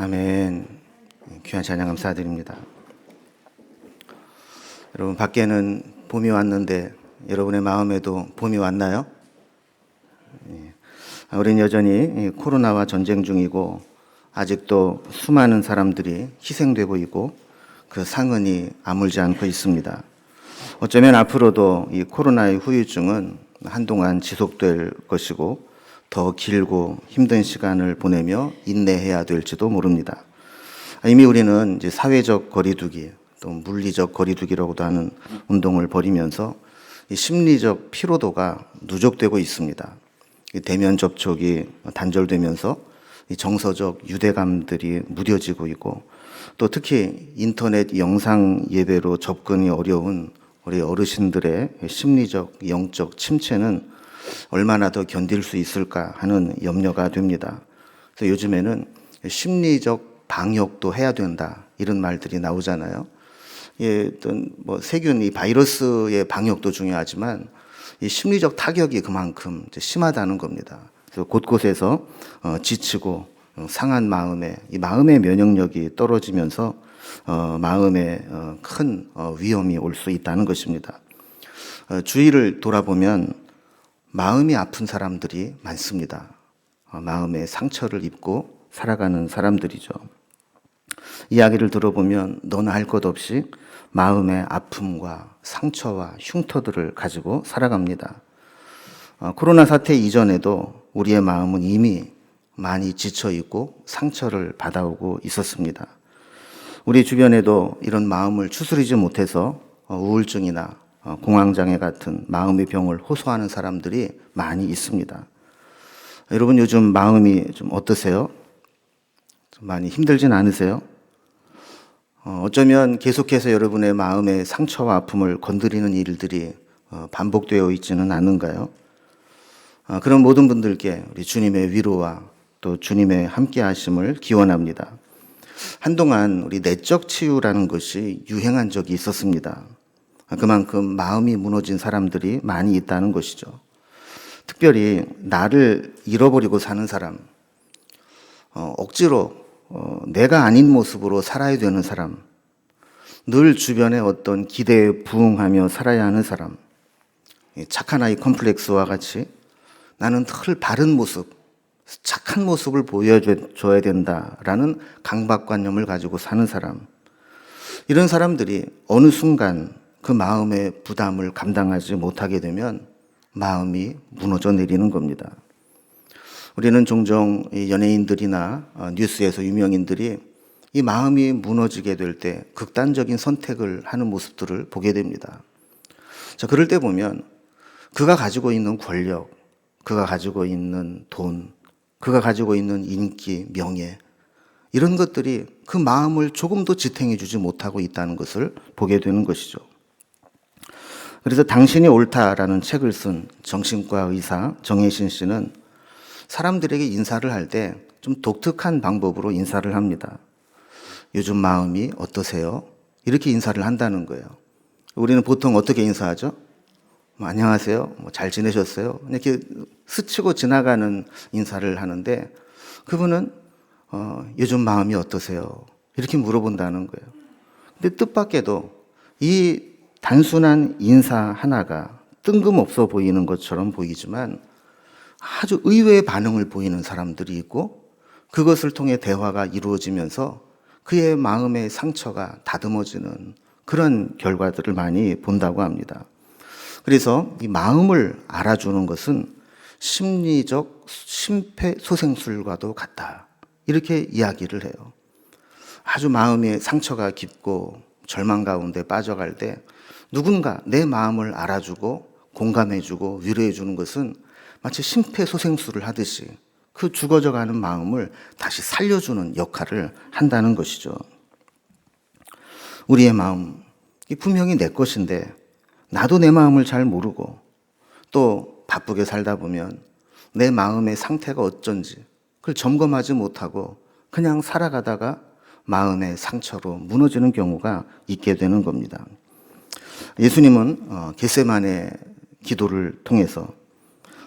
아멘. 귀한 찬양 감사드립니다. 여러분, 밖에는 봄이 왔는데 여러분의 마음에도 봄이 왔나요? 우리는 여전히 코로나와 전쟁 중이고 아직도 수많은 사람들이 희생되고 있고 그 상흔이 아물지 않고 있습니다. 어쩌면 앞으로도 이 코로나의 후유증은 한동안 지속될 것이고 더 길고 힘든 시간을 보내며 인내해야 될지도 모릅니다. 이미 우리는 이제 사회적 거리두기, 또 물리적 거리두기라고도 하는 운동을 벌이면서 이 심리적 피로도가 누적되고 있습니다. 대면 접촉이 단절되면서 이 정서적 유대감들이 무뎌지고 있고, 또 특히 인터넷 영상 예배로 접근이 어려운 우리 어르신들의 심리적, 영적 침체는 얼마나 더 견딜 수 있을까 하는 염려가 됩니다. 그래서 요즘에는 심리적 방역도 해야 된다, 이런 말들이 나오잖아요. 어떤 세균, 이 바이러스의 방역도 중요하지만 이 심리적 타격이 그만큼 심하다는 겁니다. 그래서 곳곳에서 지치고 상한 마음에, 이 마음의 면역력이 떨어지면서 마음에 큰 위험이 올 수 있다는 것입니다. 주위를 돌아보면 마음이 아픈 사람들이 많습니다. 마음에 상처를 입고 살아가는 사람들이죠. 이야기를 들어보면 너나 할 것 없이 마음의 아픔과 상처와 흉터들을 가지고 살아갑니다. 코로나 사태 이전에도 우리의 마음은 이미 많이 지쳐 있고 상처를 받아오고 있었습니다. 우리 주변에도 이런 마음을 추스리지 못해서 우울증이나 공황장애 같은 마음의 병을 호소하는 사람들이 많이 있습니다. 여러분, 요즘 마음이 좀 어떠세요? 좀 많이 힘들진 않으세요? 어쩌면 계속해서 여러분의 마음의 상처와 아픔을 건드리는 일들이 반복되어 있지는 않은가요? 그런 모든 분들께 우리 주님의 위로와 또 주님의 함께 하심을 기원합니다. 한동안 우리 내적 치유라는 것이 유행한 적이 있었습니다. 그만큼 마음이 무너진 사람들이 많이 있다는 것이죠. 특별히 나를 잃어버리고 사는 사람, 억지로 내가 아닌 모습으로 살아야 되는 사람, 늘 주변의 어떤 기대에 부응하며 살아야 하는 사람, 착한 아이 컴플렉스와 같이 나는 늘 바른 모습, 착한 모습을 보여줘야 된다라는 강박관념을 가지고 사는 사람, 이런 사람들이 어느 순간 그 마음의 부담을 감당하지 못하게 되면 마음이 무너져 내리는 겁니다. 우리는 종종 연예인들이나 뉴스에서 유명인들이 이 마음이 무너지게 될 때 극단적인 선택을 하는 모습들을 보게 됩니다. 자, 그럴 때 보면 그가 가지고 있는 권력, 그가 가지고 있는 돈, 그가 가지고 있는 인기, 명예, 이런 것들이 그 마음을 조금도 지탱해 주지 못하고 있다는 것을 보게 되는 것이죠. 그래서 당신이 옳다라는 책을 쓴 정신과 의사 정혜신 씨는 사람들에게 인사를 할 때 좀 독특한 방법으로 인사를 합니다. 요즘 마음이 어떠세요? 이렇게 인사를 한다는 거예요. 우리는 보통 어떻게 인사하죠? 안녕하세요? 잘 지내셨어요? 이렇게 스치고 지나가는 인사를 하는데 그분은 요즘 마음이 어떠세요? 이렇게 물어본다는 거예요. 근데 뜻밖에도 이 단순한 인사 하나가 뜬금없어 보이는 것처럼 보이지만 아주 의외의 반응을 보이는 사람들이 있고 그것을 통해 대화가 이루어지면서 그의 마음의 상처가 다듬어지는 그런 결과들을 많이 본다고 합니다. 그래서 이 마음을 알아주는 것은 심리적 심폐소생술과도 같다, 이렇게 이야기를 해요. 아주 마음의 상처가 깊고 절망 가운데 빠져갈 때 누군가 내 마음을 알아주고 공감해주고 위로해주는 것은 마치 심폐소생술을 하듯이 그 죽어져가는 마음을 다시 살려주는 역할을 한다는 것이죠. 우리의 마음, 분명히 내 것인데 나도 내 마음을 잘 모르고 또 바쁘게 살다 보면 내 마음의 상태가 어쩐지 그걸 점검하지 못하고 그냥 살아가다가 마음의 상처로 무너지는 경우가 있게 되는 겁니다. 예수님은 겟세마네 기도를 통해서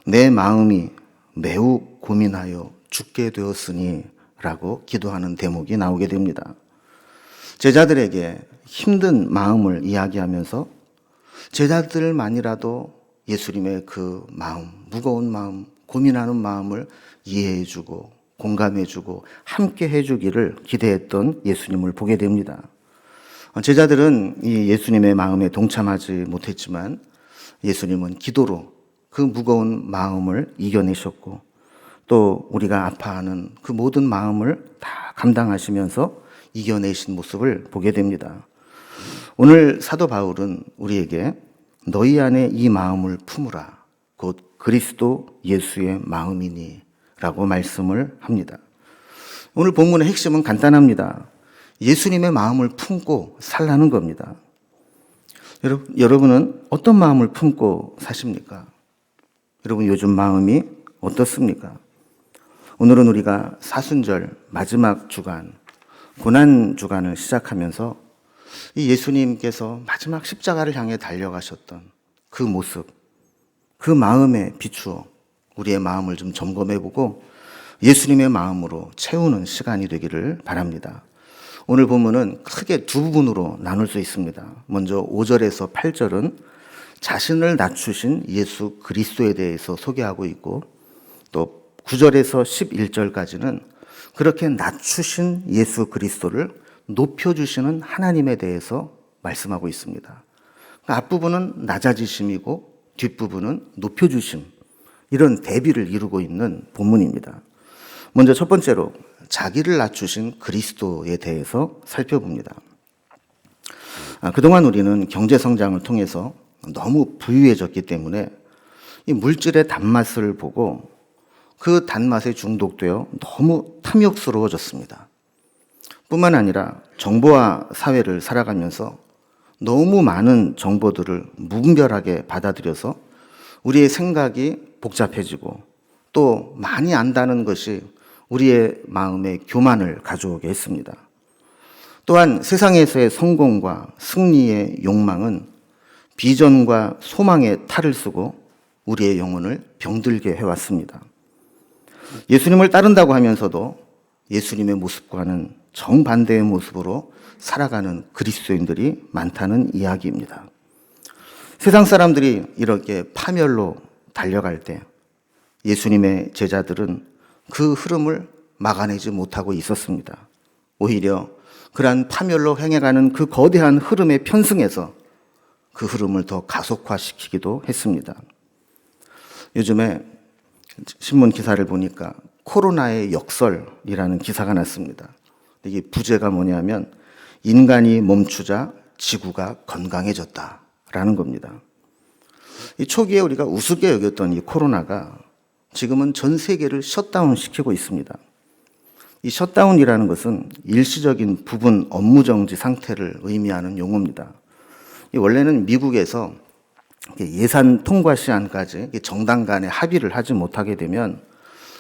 내 마음이 매우 고민하여 죽게 되었으니 라고 기도하는 대목이 나오게 됩니다. 제자들에게 힘든 마음을 이야기하면서 제자들만이라도 예수님의 그 마음, 무거운 마음, 고민하는 마음을 이해해주고 공감해주고 함께 해주기를 기대했던 예수님을 보게 됩니다. 제자들은 이 예수님의 마음에 동참하지 못했지만 예수님은 기도로 그 무거운 마음을 이겨내셨고 또 우리가 아파하는 그 모든 마음을 다 감당하시면서 이겨내신 모습을 보게 됩니다. 오늘 사도 바울은 우리에게 너희 안에 이 마음을 품으라. 곧 그리스도 예수의 마음이니 라고 말씀을 합니다. 오늘 본문의 핵심은 간단합니다. 예수님의 마음을 품고 살라는 겁니다. 여러분은 어떤 마음을 품고 사십니까? 여러분 요즘 마음이 어떻습니까? 오늘은 우리가 사순절 마지막 주간, 고난 주간을 시작하면서 이 예수님께서 마지막 십자가를 향해 달려가셨던 그 모습, 그 마음에 비추어 우리의 마음을 좀 점검해보고 예수님의 마음으로 채우는 시간이 되기를 바랍니다. 오늘 본문은 크게 두 부분으로 나눌 수 있습니다. 먼저 5절에서 8절은 자신을 낮추신 예수 그리스도에 대해서 소개하고 있고 또 9절에서 11절까지는 그렇게 낮추신 예수 그리스도를 높여주시는 하나님에 대해서 말씀하고 있습니다. 앞부분은 낮아지심이고 뒷부분은 높여주심, 이런 대비를 이루고 있는 본문입니다. 먼저 첫 번째로 자기를 낮추신 그리스도에 대해서 살펴봅니다. 그동안 우리는 경제 성장을 통해서 너무 부유해졌기 때문에 이 물질의 단맛을 보고 그 단맛에 중독되어 너무 탐욕스러워졌습니다. 뿐만 아니라 정보화 사회를 살아가면서 너무 많은 정보들을 무분별하게 받아들여서 우리의 생각이 복잡해지고 또 많이 안다는 것이 우리의 마음에 교만을 가져오게 했습니다. 또한 세상에서의 성공과 승리의 욕망은 비전과 소망의 탈을 쓰고 우리의 영혼을 병들게 해왔습니다. 예수님을 따른다고 하면서도 예수님의 모습과는 정반대의 모습으로 살아가는 그리스도인들이 많다는 이야기입니다. 세상 사람들이 이렇게 파멸로 달려갈 때 예수님의 제자들은 그 흐름을 막아내지 못하고 있었습니다. 오히려 그러한 파멸로 향해가는 그 거대한 흐름에 편승해서 그 흐름을 더 가속화시키기도 했습니다. 요즘에 신문 기사를 보니까 코로나의 역설이라는 기사가 났습니다. 이게 부제가 뭐냐면 인간이 멈추자 지구가 건강해졌다라는 겁니다. 이 초기에 우리가 우습게 여겼던 이 코로나가 지금은 전 세계를 셧다운 시키고 있습니다. 이 셧다운이라는 것은 일시적인 부분 업무 정지 상태를 의미하는 용어입니다. 원래는 미국에서 예산 통과 시한까지 정당 간에 합의를 하지 못하게 되면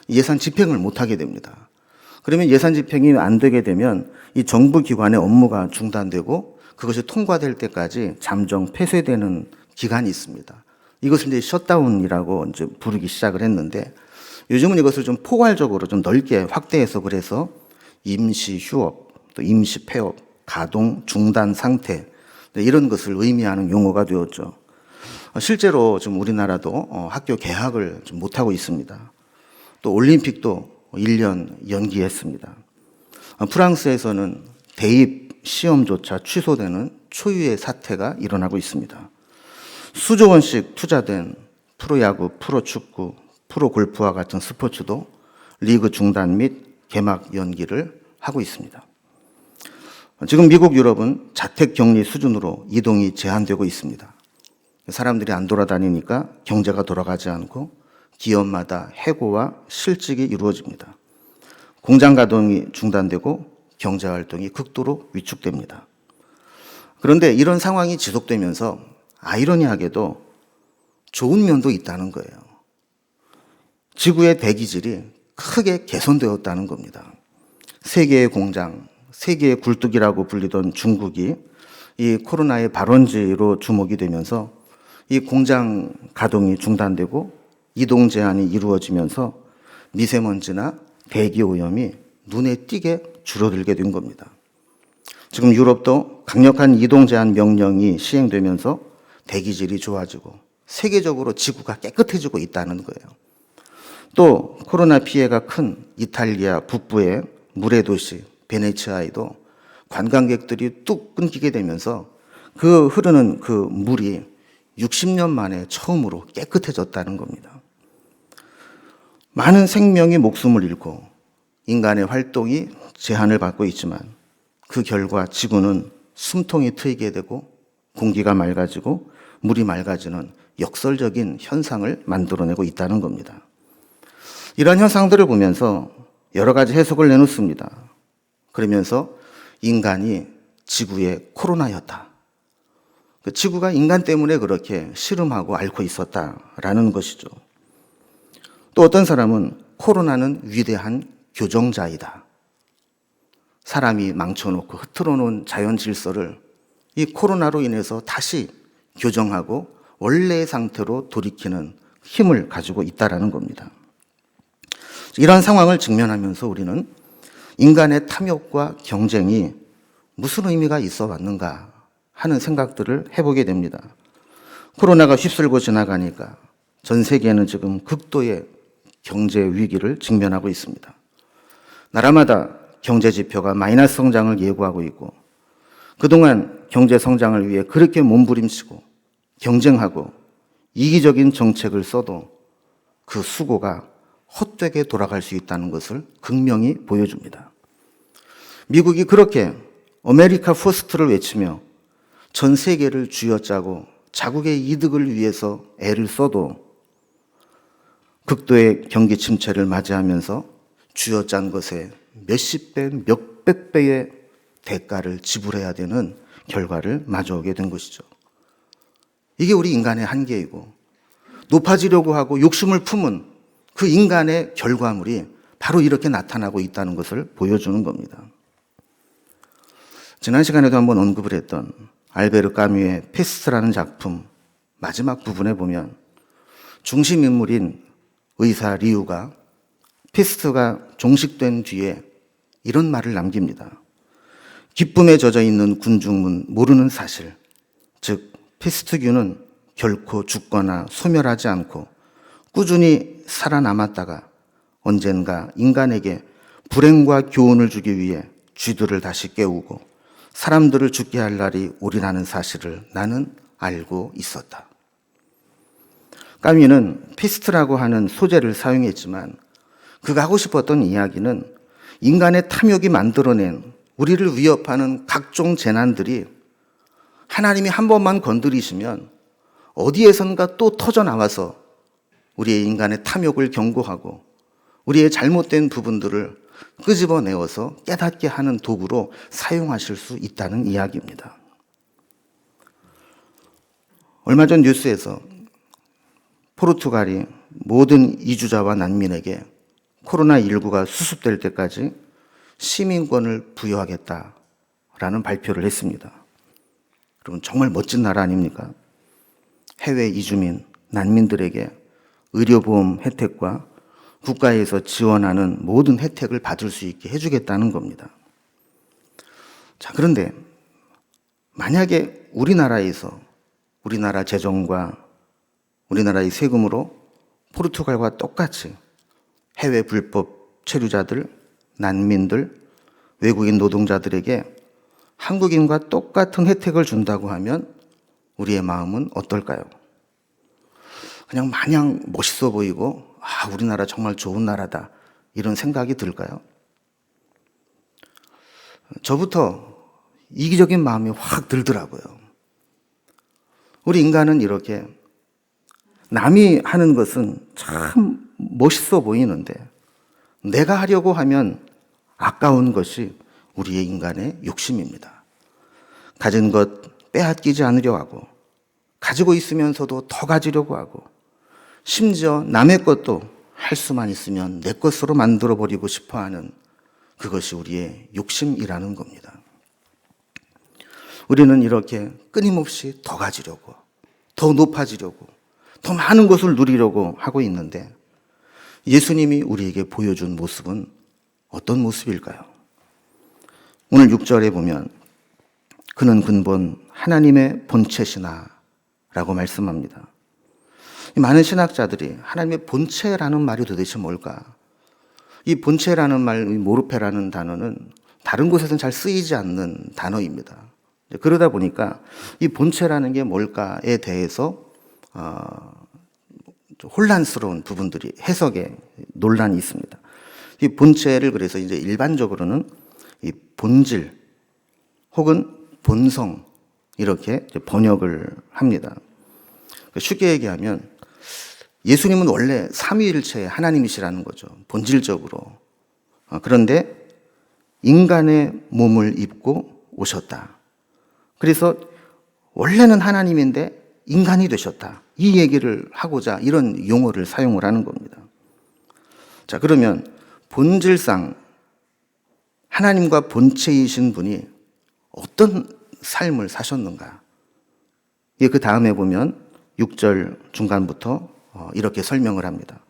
예산 집행을 못하게 됩니다. 그러면 예산 집행이 안 되게 되면 이 정부 기관의 업무가 중단되고 그것이 통과될 때까지 잠정 폐쇄되는 기간이 있습니다. 이것을 이제 셧다운이라고 이제 부르기 시작을 했는데 요즘은 이것을 좀 포괄적으로 좀 넓게 확대해서 그래서 임시 휴업, 또 임시 폐업, 가동 중단 상태 이런 것을 의미하는 용어가 되었죠. 실제로 좀 우리나라도 학교 개학을 좀 못하고 있습니다. 또 올림픽도 1년 연기했습니다. 프랑스에서는 대입 시험조차 취소되는 초유의 사태가 일어나고 있습니다. 수조 원씩 투자된 프로야구, 프로축구, 프로골프와 같은 스포츠도 리그 중단 및 개막 연기를 하고 있습니다. 지금 미국, 유럽은 자택격리 수준으로 이동이 제한되고 있습니다. 사람들이 안 돌아다니니까 경제가 돌아가지 않고 기업마다 해고와 실직이 이루어집니다. 공장 가동이 중단되고 경제활동이 극도로 위축됩니다. 그런데 이런 상황이 지속되면서 아이러니하게도 좋은 면도 있다는 거예요. 지구의 대기질이 크게 개선되었다는 겁니다. 세계의 공장, 세계의 굴뚝이라고 불리던 중국이 이 코로나의 발원지로 주목이 되면서 이 공장 가동이 중단되고 이동 제한이 이루어지면서 미세먼지나 대기 오염이 눈에 띄게 줄어들게 된 겁니다. 지금 유럽도 강력한 이동 제한 명령이 시행되면서 대기질이 좋아지고 세계적으로 지구가 깨끗해지고 있다는 거예요. 또 코로나 피해가 큰 이탈리아 북부의 물의 도시 베네치아에도 관광객들이 뚝 끊기게 되면서 그 흐르는 그 물이 60년 만에 처음으로 깨끗해졌다는 겁니다. 많은 생명이 목숨을 잃고 인간의 활동이 제한을 받고 있지만 그 결과 지구는 숨통이 트이게 되고 공기가 맑아지고 물이 맑아지는 역설적인 현상을 만들어내고 있다는 겁니다. 이러한 현상들을 보면서 여러 가지 해석을 내놓습니다. 그러면서 인간이 지구의 코로나였다. 지구가 인간 때문에 그렇게 시름하고 앓고 있었다라는 것이죠. 또 어떤 사람은 코로나는 위대한 교정자이다. 사람이 망쳐놓고 흐트러놓은 자연 질서를 이 코로나로 인해서 다시 교정하고 원래의 상태로 돌이키는 힘을 가지고 있다라는 겁니다. 이러한 상황을 직면하면서 우리는 인간의 탐욕과 경쟁이 무슨 의미가 있어 왔는가 하는 생각들을 해보게 됩니다. 코로나가 휩쓸고 지나가니까 전 세계는 지금 극도의 경제 위기를 직면하고 있습니다. 나라마다 경제 지표가 마이너스 성장을 예고하고 있고 그동안 경제 성장을 위해 그렇게 몸부림치고 경쟁하고 이기적인 정책을 써도 그 수고가 헛되게 돌아갈 수 있다는 것을 극명히 보여줍니다. 미국이 그렇게 아메리카 퍼스트를 외치며 전 세계를 쥐어짜고 자국의 이득을 위해서 애를 써도 극도의 경기 침체를 맞이하면서 쥐어짠 것에 몇십 배, 몇백 배의 대가를 지불해야 되는 결과를 마주하게 된 것이죠. 이게 우리 인간의 한계이고 높아지려고 하고 욕심을 품은 그 인간의 결과물이 바로 이렇게 나타나고 있다는 것을 보여주는 겁니다. 지난 시간에도 한번 언급을 했던 알베르 까뮈의 페스트라는 작품 마지막 부분에 보면 중심 인물인 의사 리우가 페스트가 종식된 뒤에 이런 말을 남깁니다. 기쁨에 젖어 있는 군중은 모르는 사실, 즉 페스트균은 결코 죽거나 소멸하지 않고 꾸준히 살아남았다가 언젠가 인간에게 불행과 교훈을 주기 위해 쥐들을 다시 깨우고 사람들을 죽게 할 날이 오리라는 사실을 나는 알고 있었다. 까뮈는 페스트라고 하는 소재를 사용했지만 그가 하고 싶었던 이야기는 인간의 탐욕이 만들어낸 우리를 위협하는 각종 재난들이 하나님이 한 번만 건드리시면 어디에선가 또 터져 나와서 우리의 인간의 탐욕을 경고하고 우리의 잘못된 부분들을 끄집어내어서 깨닫게 하는 도구로 사용하실 수 있다는 이야기입니다. 얼마 전 뉴스에서 포르투갈이 모든 이주자와 난민에게 코로나19가 수습될 때까지 시민권을 부여하겠다라는 발표를 했습니다. 여러분 정말 멋진 나라 아닙니까? 해외 이주민, 난민들에게 의료보험 혜택과 국가에서 지원하는 모든 혜택을 받을 수 있게 해주겠다는 겁니다. 자, 그런데 만약에 우리나라에서 우리나라 재정과 우리나라의 세금으로 포르투갈과 똑같이 해외 불법 체류자들, 난민들, 외국인 노동자들에게 한국인과 똑같은 혜택을 준다고 하면 우리의 마음은 어떨까요? 그냥 마냥 멋있어 보이고 우리나라 정말 좋은 나라다 이런 생각이 들까요? 저부터 이기적인 마음이 확 들더라고요. 우리 인간은 이렇게 남이 하는 것은 참 멋있어 보이는데 내가 하려고 하면 아까운 것이 우리의 인간의 욕심입니다. 가진 것 빼앗기지 않으려 하고 가지고 있으면서도 더 가지려고 하고 심지어 남의 것도 할 수만 있으면 내 것으로 만들어버리고 싶어하는 그것이 우리의 욕심이라는 겁니다. 우리는 이렇게 끊임없이 더 가지려고, 더 높아지려고, 더 많은 것을 누리려고 하고 있는데 예수님이 우리에게 보여준 모습은 어떤 모습일까요? 오늘 6절에 보면 그는 근본 하나님의 본체시나 라고 말씀합니다. 많은 신학자들이 하나님의 본체라는 말이 도대체 뭘까? 이 본체라는 말, 모르페라는 단어는 다른 곳에서는 잘 쓰이지 않는 단어입니다. 그러다 보니까 이 본체라는 게 뭘까에 대해서 좀 혼란스러운 부분들이 해석에 논란이 있습니다. 이 본체를 그래서 이제 일반적으로는 이 본질 혹은 본성 이렇게 번역을 합니다. 쉽게 얘기하면 예수님은 원래 삼위일체의 하나님이시라는 거죠. 본질적으로. 그런데 인간의 몸을 입고 오셨다. 그래서 원래는 하나님인데 인간이 되셨다. 이 얘기를 하고자 이런 용어를 사용을 하는 겁니다. 자, 그러면 본질상 하나님과 본체이신 분이 어떤 삶을 사셨는가? 그 다음에 보면 6절 중간부터 이렇게 설명을 합니다.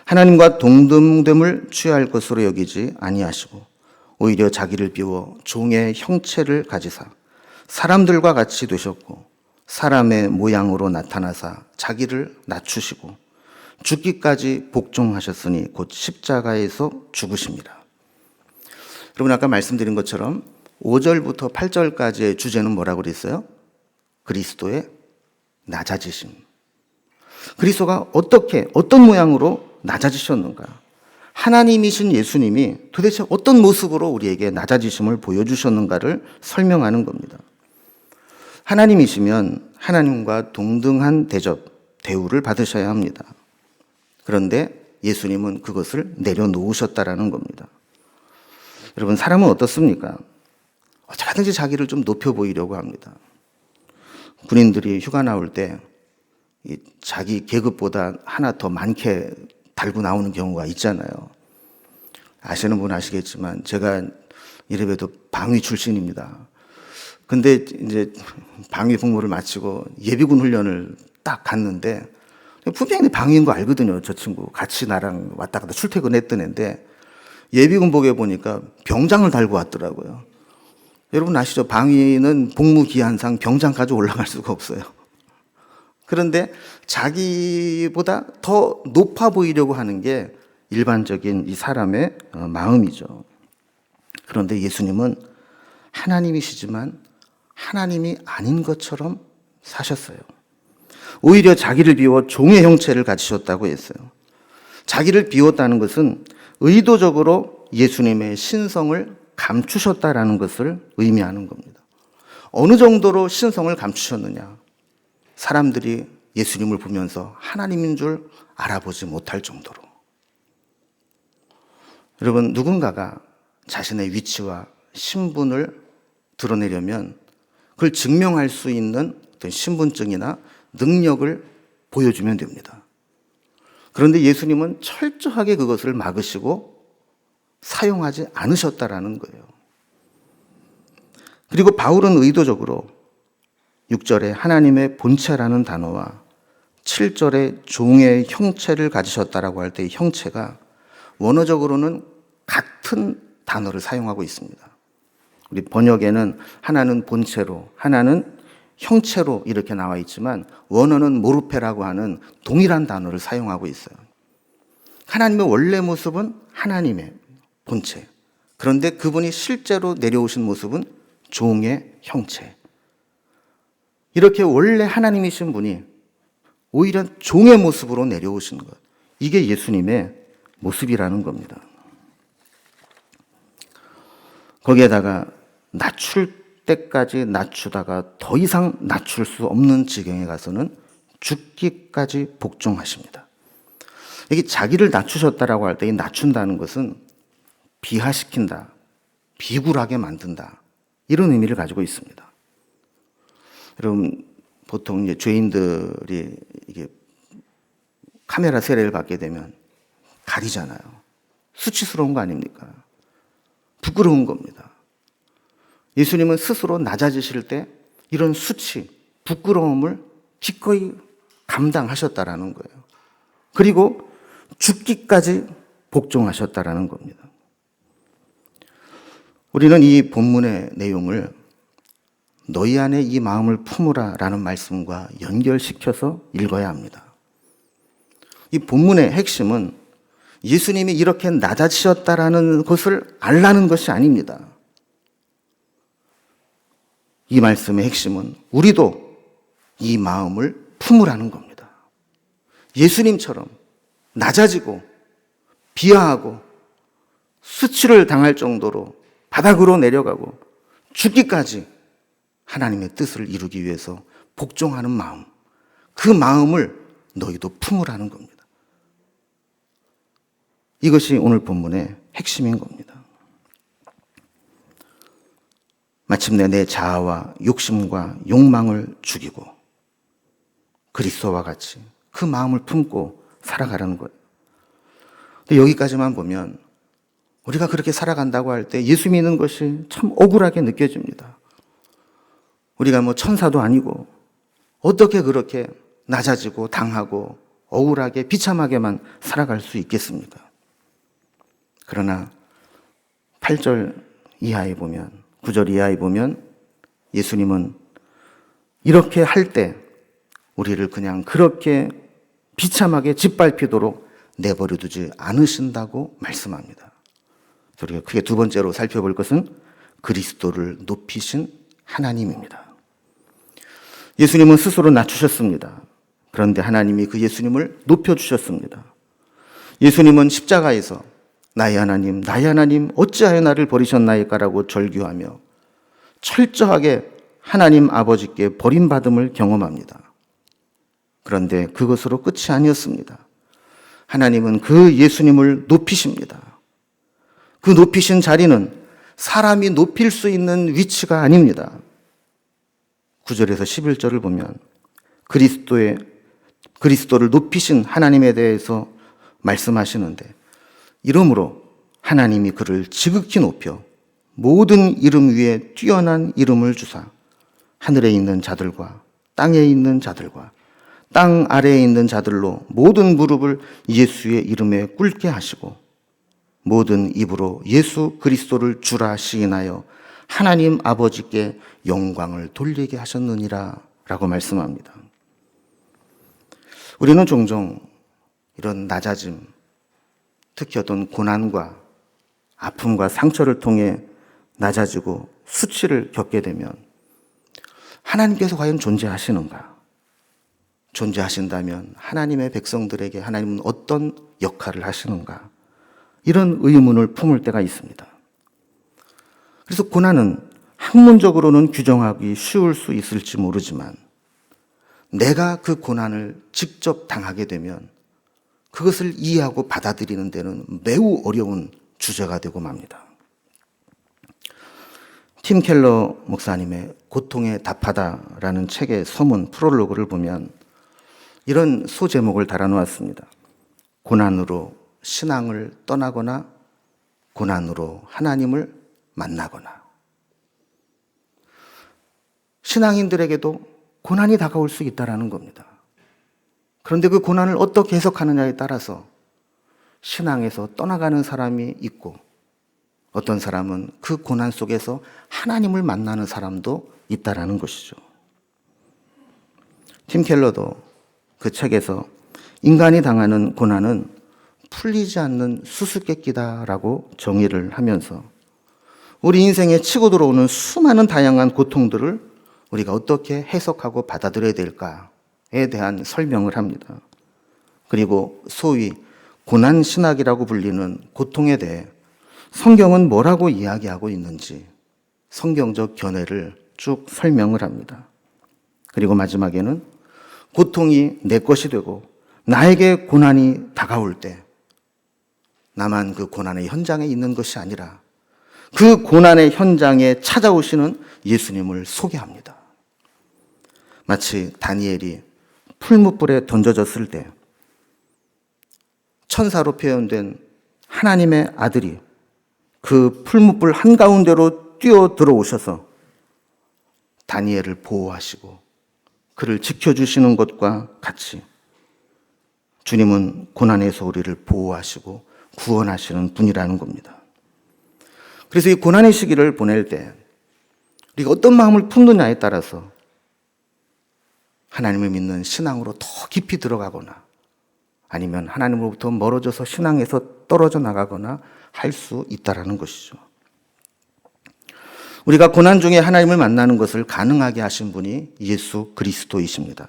하나님과 동등됨을 취할 것으로 여기지 아니하시고 오히려 자기를 비워 종의 형체를 가지사 사람들과 같이 되셨고 사람의 모양으로 나타나사 자기를 낮추시고 죽기까지 복종하셨으니 곧 십자가에서 죽으십니다. 여러분 아까 말씀드린 것처럼 5절부터 8절까지의 주제는 뭐라고 그랬어요? 그리스도의 낮아지심. 그리스도가 어떤 모양으로 낮아지셨는가? 하나님이신 예수님이 도대체 어떤 모습으로 우리에게 낮아지심을 보여주셨는가를 설명하는 겁니다. 하나님이시면 하나님과 동등한 대우를 받으셔야 합니다. 그런데 예수님은 그것을 내려놓으셨다라는 겁니다. 여러분, 사람은 어떻습니까? 어떻게든지 자기를 좀 높여 보이려고 합니다. 군인들이 휴가 나올 때 자기 계급보다 하나 더 많게 달고 나오는 경우가 있잖아요. 아시는 분 아시겠지만 제가 이래봬도 방위 출신입니다. 근데 이제 방위 복무를 마치고 예비군 훈련을 딱 갔는데 분명히 방위인 거 알거든요. 저 친구 같이 나랑 왔다 갔다 출퇴근했던 애인데 예비군복에 보니까 병장을 달고 왔더라고요. 여러분 아시죠? 방위는 복무 기한상 병장까지 올라갈 수가 없어요. 그런데 자기보다 더 높아 보이려고 하는 게 일반적인 이 사람의 마음이죠. 그런데 예수님은 하나님이시지만 하나님이 아닌 것처럼 사셨어요. 오히려 자기를 비워 종의 형체를 가지셨다고 했어요. 자기를 비웠다는 것은 의도적으로 예수님의 신성을 감추셨다라는 것을 의미하는 겁니다. 어느 정도로 신성을 감추셨느냐? 사람들이 예수님을 보면서 하나님인 줄 알아보지 못할 정도로. 여러분, 누군가가 자신의 위치와 신분을 드러내려면 그걸 증명할 수 있는 어떤 신분증이나 능력을 보여주면 됩니다. 그런데 예수님은 철저하게 그것을 막으시고 사용하지 않으셨다라는 거예요. 그리고 바울은 의도적으로 6절에 하나님의 본체라는 단어와 7절에 종의 형체를 가지셨다라고 할 때 이 형체가 원어적으로는 같은 단어를 사용하고 있습니다. 우리 번역에는 하나는 본체로, 하나는 형체로 이렇게 나와 있지만 원어는 모르페라고 하는 동일한 단어를 사용하고 있어요. 하나님의 원래 모습은 하나님의 본체. 그런데 그분이 실제로 내려오신 모습은 종의 형체. 이렇게 원래 하나님이신 분이 오히려 종의 모습으로 내려오신 것. 이게 예수님의 모습이라는 겁니다. 거기에다가 낮출 때까지 낮추다가 더 이상 낮출 수 없는 지경에 가서는 죽기까지 복종하십니다. 이게 자기를 낮추셨다라고 할 때 이 낮춘다는 것은 비하시킨다, 비굴하게 만든다 이런 의미를 가지고 있습니다. 여러분 보통 이제 죄인들이 이게 카메라 세례를 받게 되면 가리잖아요. 수치스러운 거 아닙니까? 부끄러운 겁니다. 예수님은 스스로 낮아지실 때 이런 수치, 부끄러움을 기꺼이 감당하셨다라는 거예요. 그리고 죽기까지 복종하셨다라는 겁니다. 우리는 이 본문의 내용을 너희 안에 이 마음을 품으라 라는 말씀과 연결시켜서 읽어야 합니다. 이 본문의 핵심은 예수님이 이렇게 낮아지셨다라는 것을 알라는 것이 아닙니다. 이 말씀의 핵심은 우리도 이 마음을 품으라는 겁니다. 예수님처럼 낮아지고 비하하고 수치를 당할 정도로 바닥으로 내려가고 죽기까지 하나님의 뜻을 이루기 위해서 복종하는 마음, 그 마음을 너희도 품으라는 겁니다. 이것이 오늘 본문의 핵심인 겁니다. 마침내 내 자아와 욕심과 욕망을 죽이고 그리스도와 같이 그 마음을 품고 살아가라는 거예요. 근데 여기까지만 보면 우리가 그렇게 살아간다고 할 때 예수 믿는 것이 참 억울하게 느껴집니다. 우리가 뭐 천사도 아니고 어떻게 그렇게 낮아지고 당하고 억울하게 비참하게만 살아갈 수 있겠습니까? 그러나 8절 이하에 보면, 9절 이하에 보면 예수님은 이렇게 할 때 우리를 그냥 그렇게 비참하게 짓밟히도록 내버려 두지 않으신다고 말씀합니다. 우리가 크게 두 번째로 살펴볼 것은 그리스도를 높이신 하나님입니다. 예수님은 스스로 낮추셨습니다. 그런데 하나님이 그 예수님을 높여주셨습니다. 예수님은 십자가에서 나의 하나님 어찌하여 나를 버리셨나이까라고 절규하며 철저하게 하나님 아버지께 버림받음을 경험합니다. 그런데 그것으로 끝이 아니었습니다. 하나님은 그 예수님을 높이십니다. 그 높이신 자리는 사람이 높일 수 있는 위치가 아닙니다. 9절에서 11절을 보면 그리스도를 높이신 하나님에 대해서 말씀하시는데, 이러므로 하나님이 그를 지극히 높여 모든 이름 위에 뛰어난 이름을 주사 하늘에 있는 자들과 땅에 있는 자들과 땅 아래에 있는 자들로 모든 무릎을 예수의 이름에 꿇게 하시고 모든 입으로 예수 그리스도를 주라 시인하여 하나님 아버지께 영광을 돌리게 하셨느니라 라고 말씀합니다. 우리는 종종 이런 낮아짐, 특히 어떤 고난과 아픔과 상처를 통해 낮아지고 수치를 겪게 되면 하나님께서 과연 존재하시는가? 존재하신다면 하나님의 백성들에게 하나님은 어떤 역할을 하시는가? 이런 의문을 품을 때가 있습니다. 그래서 고난은 학문적으로는 규정하기 쉬울 수 있을지 모르지만 내가 그 고난을 직접 당하게 되면 그것을 이해하고 받아들이는 데는 매우 어려운 주제가 되고 맙니다. 팀 켈러 목사님의 고통에 답하다라는 책의 서문 프롤로그를 보면 이런 소제목을 달아놓았습니다. 고난으로 신앙을 떠나거나 고난으로 하나님을 만나거나. 신앙인들에게도 고난이 다가올 수 있다는 겁니다. 그런데 그 고난을 어떻게 해석하느냐에 따라서 신앙에서 떠나가는 사람이 있고 어떤 사람은 그 고난 속에서 하나님을 만나는 사람도 있다는 것이죠. 팀 켈러도 그 책에서 인간이 당하는 고난은 풀리지 않는 수수께끼다라고 정의를 하면서 우리 인생에 치고 들어오는 수많은 다양한 고통들을 우리가 어떻게 해석하고 받아들여야 될까에 대한 설명을 합니다. 그리고 소위 고난신학이라고 불리는 고통에 대해 성경은 뭐라고 이야기하고 있는지 성경적 견해를 쭉 설명을 합니다. 그리고 마지막에는 고통이 내 것이 되고 나에게 고난이 다가올 때 나만 그 고난의 현장에 있는 것이 아니라 그 고난의 현장에 찾아오시는 예수님을 소개합니다. 마치 다니엘이 풀무불에 던져졌을 때 천사로 표현된 하나님의 아들이 그 풀무불 한가운데로 뛰어 들어오셔서 다니엘을 보호하시고 그를 지켜주시는 것과 같이 주님은 고난에서 우리를 보호하시고 구원하시는 분이라는 겁니다. 그래서 이 고난의 시기를 보낼 때 우리가 어떤 마음을 품느냐에 따라서 하나님을 믿는 신앙으로 더 깊이 들어가거나 아니면 하나님으로부터 멀어져서 신앙에서 떨어져 나가거나 할 수 있다라는 것이죠. 우리가 고난 중에 하나님을 만나는 것을 가능하게 하신 분이 예수 그리스도이십니다.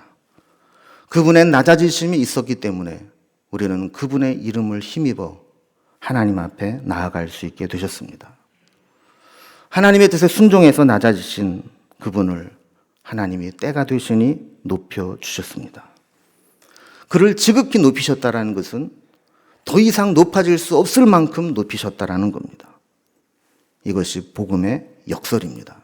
그분의 낮아지심이 있었기 때문에 우리는 그분의 이름을 힘입어 하나님 앞에 나아갈 수 있게 되셨습니다. 하나님의 뜻에 순종해서 낮아지신 그분을 하나님이 때가 되시니 높여주셨습니다. 그를 지극히 높이셨다라는 것은 더 이상 높아질 수 없을 만큼 높이셨다라는 겁니다. 이것이 복음의 역설입니다.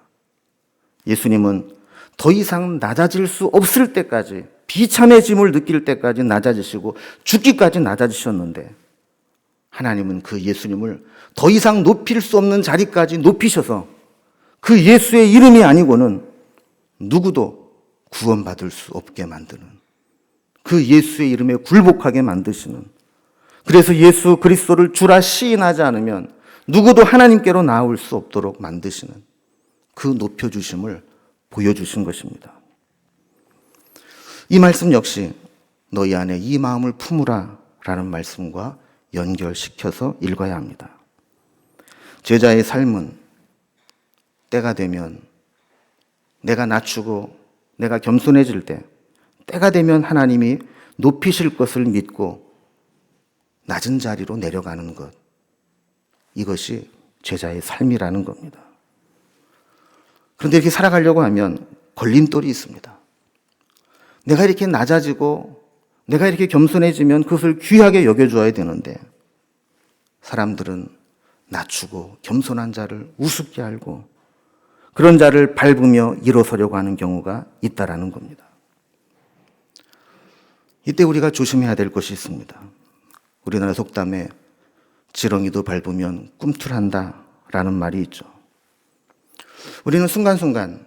예수님은 더 이상 낮아질 수 없을 때까지, 비참해짐을 느낄 때까지 낮아지시고 죽기까지 낮아지셨는데, 하나님은 그 예수님을 더 이상 높일 수 없는 자리까지 높이셔서 그 예수의 이름이 아니고는 누구도 구원받을 수 없게 만드는, 그 예수의 이름에 굴복하게 만드시는, 그래서 예수 그리스도를 주라 시인하지 않으면 누구도 하나님께로 나올 수 없도록 만드시는 그 높여주심을 보여주신 것입니다. 이 말씀 역시 너희 안에 이 마음을 품으라 라는 말씀과 연결시켜서 읽어야 합니다. 제자의 삶은 때가 되면, 내가 낮추고 내가 겸손해질 때, 때가 되면 하나님이 높이실 것을 믿고 낮은 자리로 내려가는 것, 이것이 제자의 삶이라는 겁니다. 그런데 이렇게 살아가려고 하면 걸림돌이 있습니다. 내가 이렇게 낮아지고 내가 이렇게 겸손해지면 그것을 귀하게 여겨줘야 되는데, 사람들은 낮추고 겸손한 자를 우습게 알고 그런 자를 밟으며 일어서려고 하는 경우가 있다라는 겁니다. 이때 우리가 조심해야 될 것이 있습니다. 우리나라 속담에 지렁이도 밟으면 꿈틀한다 라는 말이 있죠. 우리는 순간순간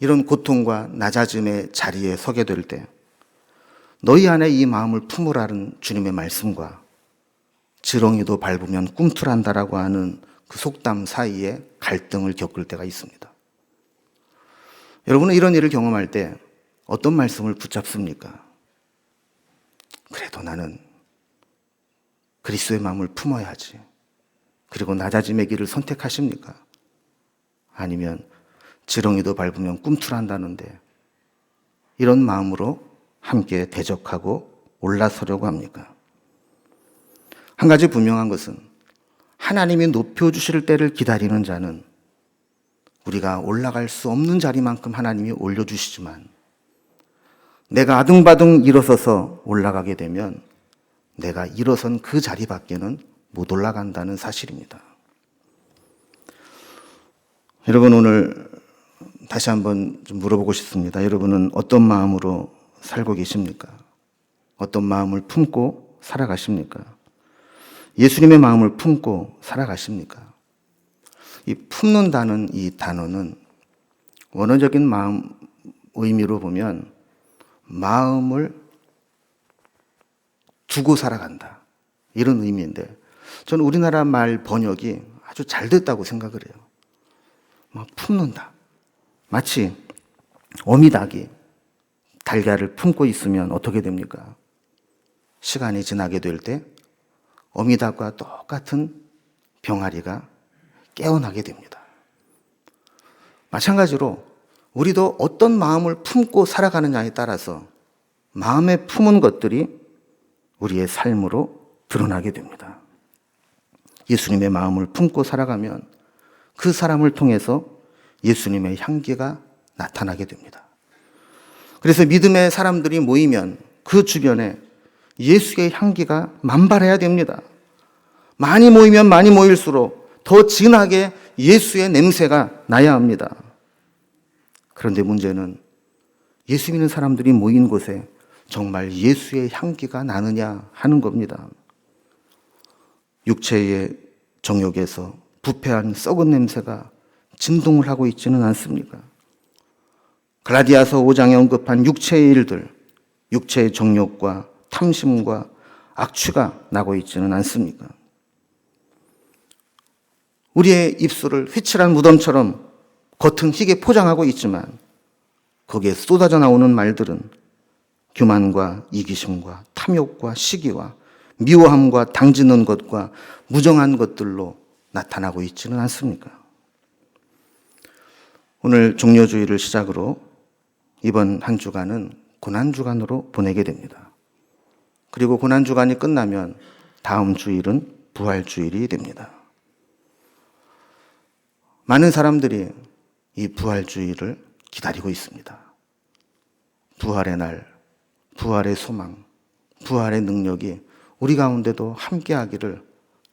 이런 고통과 낮아짐의 자리에 서게 될 때 너희 안에 이 마음을 품으라는 주님의 말씀과 지렁이도 밟으면 꿈틀한다라고 하는 그 속담 사이에 갈등을 겪을 때가 있습니다. 여러분은 이런 일을 경험할 때 어떤 말씀을 붙잡습니까? 그래도 나는 그리스도의 마음을 품어야지. 그리고 낮아짐의 길을 선택하십니까? 아니면 지렁이도 밟으면 꿈틀한다는데 이런 마음으로 함께 대적하고 올라서려고 합니까? 한 가지 분명한 것은 하나님이 높여주실 때를 기다리는 자는 우리가 올라갈 수 없는 자리만큼 하나님이 올려주시지만, 내가 아등바등 일어서서 올라가게 되면 내가 일어선 그 자리 밖에는 못 올라간다는 사실입니다. 여러분, 오늘 다시 한번 좀 물어보고 싶습니다. 여러분은 어떤 마음으로 살고 계십니까? 어떤 마음을 품고 살아가십니까? 예수님의 마음을 품고 살아가십니까? 이 품는다는 이 단어는 원어적인 마음 의미로 보면 마음을 두고 살아간다, 이런 의미인데, 저는 우리나라 말 번역이 아주 잘 됐다고 생각을 해요. 막 품는다. 마치 어미닭이 달걀을 품고 있으면 어떻게 됩니까? 시간이 지나게 될 때 어미닭과 똑같은 병아리가 깨어나게 됩니다. 마찬가지로 우리도 어떤 마음을 품고 살아가느냐에 따라서 마음에 품은 것들이 우리의 삶으로 드러나게 됩니다. 예수님의 마음을 품고 살아가면 그 사람을 통해서 예수님의 향기가 나타나게 됩니다. 그래서 믿음의 사람들이 모이면 그 주변에 예수의 향기가 만발해야 됩니다. 많이 모이면 많이 모일수록 더 진하게 예수의 냄새가 나야 합니다. 그런데 문제는 예수 믿는 사람들이 모인 곳에 정말 예수의 향기가 나느냐 하는 겁니다. 육체의 정욕에서 부패한 썩은 냄새가 진동을 하고 있지는 않습니까? 갈라디아서 5장에 언급한 육체의 일들, 육체의 정욕과 탐심과 악취가 나고 있지는 않습니까? 우리의 입술을 휘칠한 무덤처럼 겉은 희게 포장하고 있지만 거기에 쏟아져 나오는 말들은 교만과 이기심과 탐욕과 시기와 미워함과 당짓는 것과 무정한 것들로 나타나고 있지는 않습니까? 오늘 종료주의를 시작으로 이번 한 주간은 고난주간으로 보내게 됩니다. 그리고 고난주간이 끝나면 다음 주일은 부활주일이 됩니다. 많은 사람들이 이 부활주일을 기다리고 있습니다. 부활의 날, 부활의 소망, 부활의 능력이 우리 가운데도 함께하기를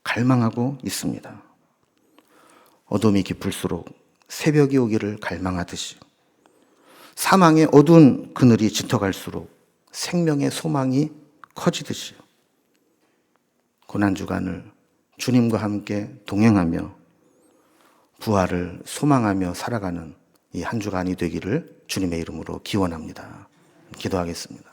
갈망하고 있습니다. 어둠이 깊을수록 새벽이 오기를 갈망하듯이 사망의 어두운 그늘이 짙어갈수록 생명의 소망이 커지듯이 고난주간을 주님과 함께 동행하며 부활을 소망하며 살아가는 이 한 주간이 되기를 주님의 이름으로 기원합니다. 기도하겠습니다.